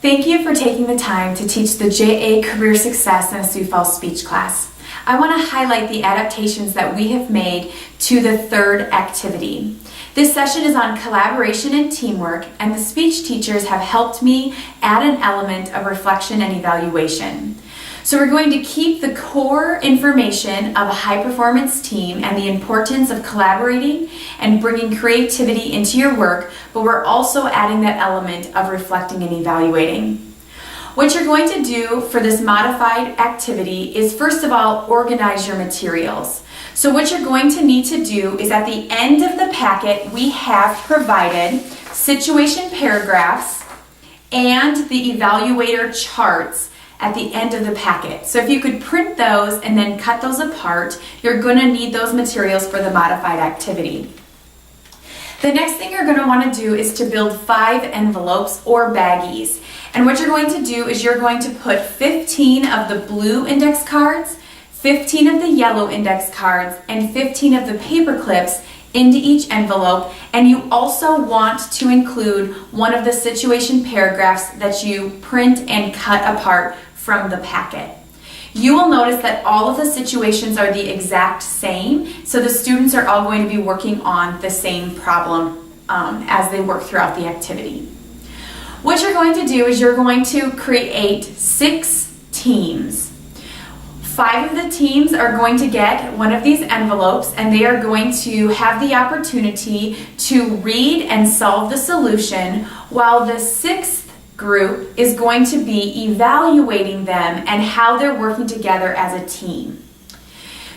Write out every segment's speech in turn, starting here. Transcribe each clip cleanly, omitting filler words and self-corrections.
Thank you for taking the time to teach the JA Career Success in a Sioux Falls speech class. I want to highlight the adaptations that we have made to the third activity. This session is on collaboration and teamwork, and the speech teachers have helped me add an element of reflection and evaluation. So we're going to keep the core information of a high-performance team and the importance of collaborating and bringing creativity into your work, but we're also adding that element of reflecting and evaluating. What you're going to do for this modified activity is, first of all, organize your materials. So what you're going to need to do is, at the end of the packet, we have provided situation paragraphs and the evaluator charts at the end of the packet. So if you could print those and then cut those apart, you're going to need those materials for the modified activity. The next thing you're going to want to do is to build 5 envelopes or baggies. And what you're going to do is you're going to put 15 of the blue index cards, 15 of the yellow index cards, and 15 of the paper clips into each envelope, and you also want to include one of the situation paragraphs that you print and cut apart from the packet. You will notice that all of the situations are the exact same, so the students are all going to be working on the same problem as they work throughout the activity. What you're going to do is you're going to create 6 teams. 5 of the teams are going to get one of these envelopes, and they are going to have the opportunity to read and solve the solution, while the 6th group is going to be evaluating them and how they're working together as a team.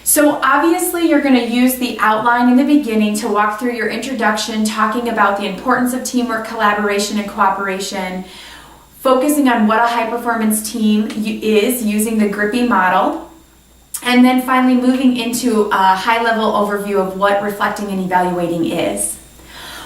So obviously you're going to use the outline in the beginning to walk through your introduction, talking about the importance of teamwork, collaboration, and cooperation, focusing on what a high-performance team is using the GRIPPY model, and then finally moving into a high-level overview of what reflecting and evaluating is.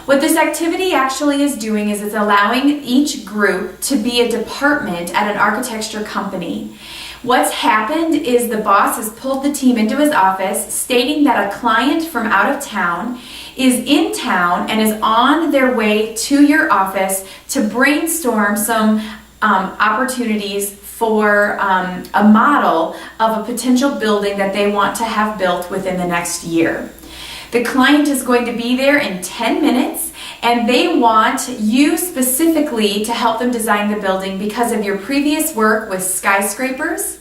What this activity actually is doing is it's allowing each group to be a department at an architecture company. What's happened is the boss has pulled the team into his office, stating that a client from out of town is in town and is on their way to your office to brainstorm some opportunities for a model of a potential building that they want to have built within the next year. The client is going to be there in 10 minutes, and they want you specifically to help them design the building because of your previous work with skyscrapers,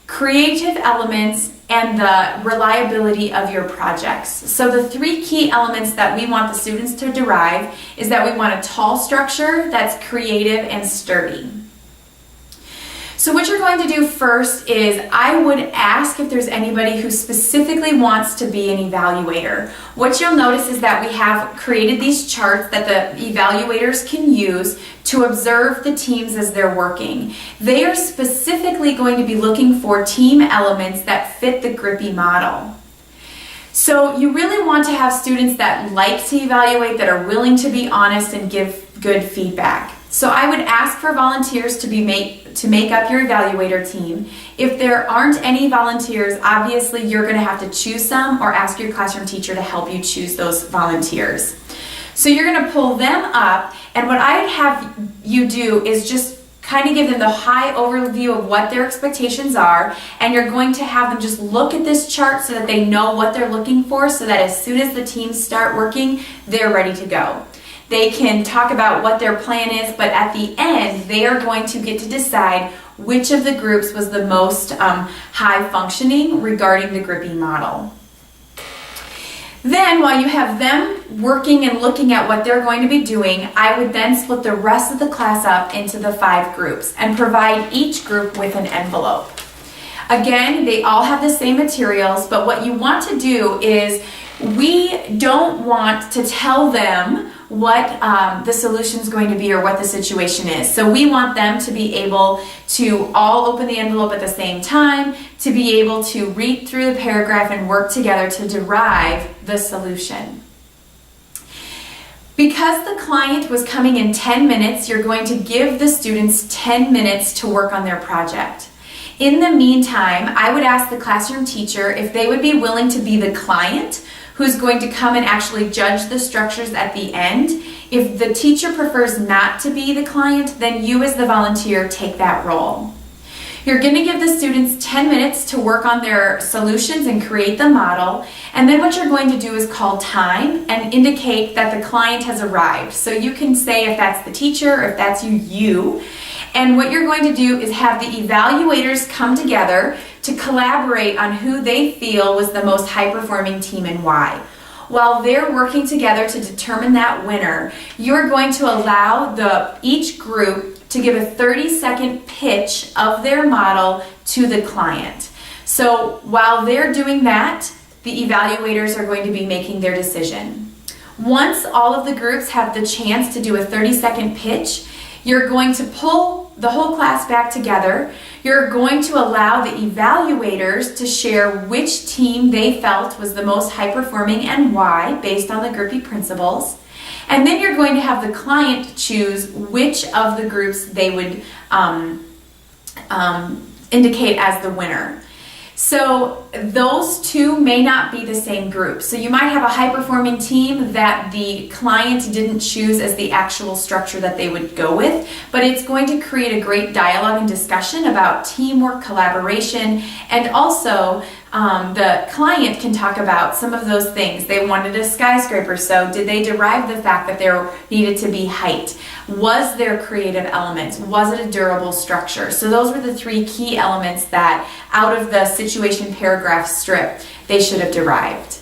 creative elements, and the reliability of your projects. So the 3 key elements that we want the students to derive is that we want a tall structure that's creative and sturdy. So what you're going to do first is I would ask if there's anybody who specifically wants to be an evaluator. What you'll notice is that we have created these charts that the evaluators can use to observe the teams as they're working. They are specifically going to be looking for team elements that fit the GRIPPY model. So you really want to have students that like to evaluate, that are willing to be honest and give good feedback. So I would ask for volunteers to make up your evaluator team. If there aren't any volunteers, obviously you're going to have to choose some or ask your classroom teacher to help you choose those volunteers. So you're going to pull them up, and what I'd have you do is just kind of give them the high overview of what their expectations are, and you're going to have them just look at this chart so that they know what they're looking for, so that as soon as the teams start working, they're ready to go. They can talk about what their plan is, but at the end, they are going to get to decide which of the groups was the most high functioning regarding the GRIPPY model. Then, while you have them working and looking at what they're going to be doing, I would then split the rest of the class up into the 5 groups and provide each group with an envelope. Again, they all have the same materials, but what you want to do is we don't want to tell them what the solution is going to be or what the situation is. So we want them to be able to all open the envelope at the same time, to be able to read through the paragraph and work together to derive the solution. Because the client was coming in 10 minutes, you're going to give the students 10 minutes to work on their project. In the meantime, I would ask the classroom teacher if they would be willing to be the client who's going to come and actually judge the structures at the end. If the teacher prefers not to be the client, then you as the volunteer take that role. You're going to give the students 10 minutes to work on their solutions and create the model. And then what you're going to do is call time and indicate that the client has arrived. So you can say if that's the teacher or if that's you. And what you're going to do is have the evaluators come together to collaborate on who they feel was the most high-performing team and why. While they're working together to determine that winner, you're going to allow each group to give a 30-second pitch of their model to the client. So while they're doing that, the evaluators are going to be making their decision. Once all of the groups have the chance to do a 30-second pitch, you're going to pull the whole class back together. You're going to allow the evaluators to share which team they felt was the most high-performing and why, based on the groupie principles. And then you're going to have the client choose which of the groups they would indicate as the winner. So those two may not be the same group. So you might have a high-performing team that the client didn't choose as the actual structure that they would go with, but it's going to create a great dialogue and discussion about teamwork, collaboration, and also the client can talk about some of those things. They wanted a skyscraper, so did they derive the fact that there needed to be height? Was there creative elements? Was it a durable structure? So those were the three key elements that out of the situation paragraph strip they should have derived.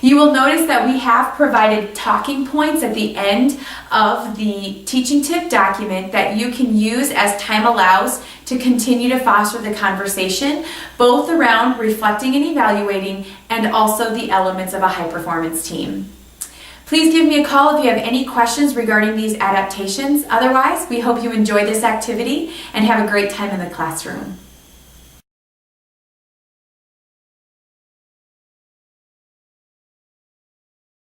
You will notice that we have provided talking points at the end of the teaching tip document that you can use as time allows to continue to foster the conversation, both around reflecting and evaluating and also the elements of a high-performance team. Please give me a call if you have any questions regarding these adaptations. Otherwise, we hope you enjoy this activity and have a great time in the classroom.